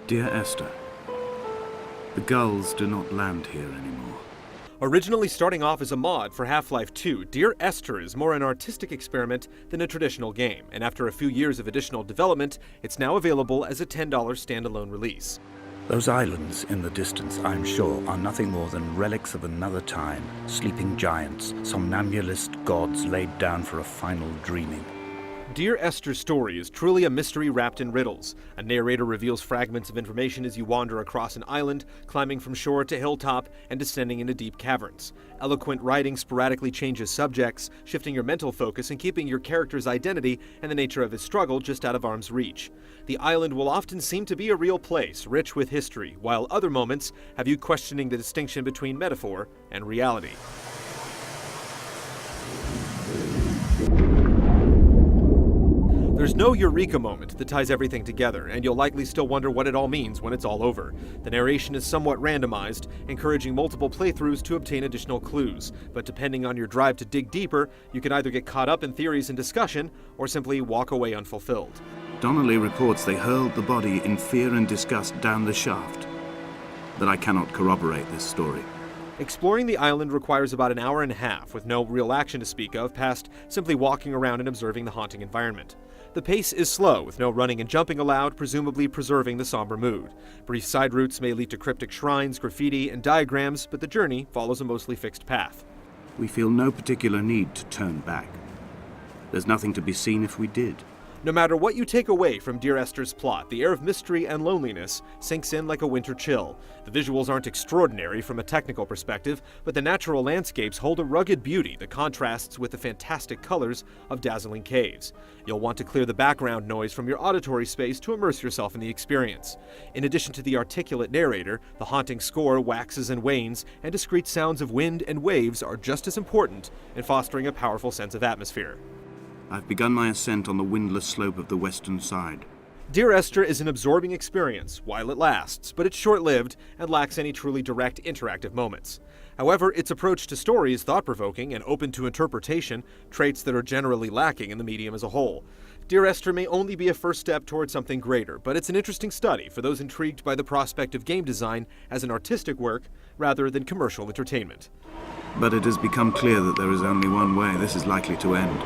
Dear Esther, the gulls do not land here anymore. Originally starting off as a mod for Half-Life 2, Dear Esther is more an artistic experiment than a traditional game, and after a few years of additional development, it's now available as a $10 standalone release. Those islands in the distance, I'm sure, are nothing more than relics of another time, sleeping giants, somnambulist gods laid down for a final dreaming. Dear Esther's story is truly a mystery wrapped in riddles. A narrator reveals fragments of information as you wander across an island, climbing from shore to hilltop and descending into deep caverns. Eloquent writing sporadically changes subjects, shifting your mental focus and keeping your character's identity and the nature of his struggle just out of arm's reach. The island will often seem to be a real place, rich with history, while other moments have you questioning the distinction between metaphor and reality. There's no eureka moment that ties everything together, and you'll likely still wonder what it all means when it's all over. The narration is somewhat randomized, encouraging multiple playthroughs to obtain additional clues, but depending on your drive to dig deeper, you can either get caught up in theories and discussion, or simply walk away unfulfilled. Donnelly reports they hurled the body in fear and disgust down the shaft, but I cannot corroborate this story. Exploring the island requires about an hour and a half, with no real action to speak of past simply walking around and observing the haunting environment. The pace is slow, with no running and jumping allowed, presumably preserving the somber mood. Brief side routes may lead to cryptic shrines, graffiti, and diagrams, but the journey follows a mostly fixed path. We feel no particular need to turn back. There's nothing to be seen if we did. No matter what you take away from Dear Esther's plot, the air of mystery and loneliness sinks in like a winter chill. The visuals aren't extraordinary from a technical perspective, but the natural landscapes hold a rugged beauty that contrasts with the fantastic colors of dazzling caves. You'll want to clear the background noise from your auditory space to immerse yourself in the experience. In addition to the articulate narrator, the haunting score waxes and wanes, and discrete sounds of wind and waves are just as important in fostering a powerful sense of atmosphere. I've begun my ascent on the windless slope of the western side. Dear Esther is an absorbing experience while it lasts, but it's short-lived and lacks any truly direct interactive moments. However, its approach to story is thought-provoking and open to interpretation, traits that are generally lacking in the medium as a whole. Dear Esther may only be a first step towards something greater, but it's an interesting study for those intrigued by the prospect of game design as an artistic work rather than commercial entertainment. But it has become clear that there is only one way this is likely to end.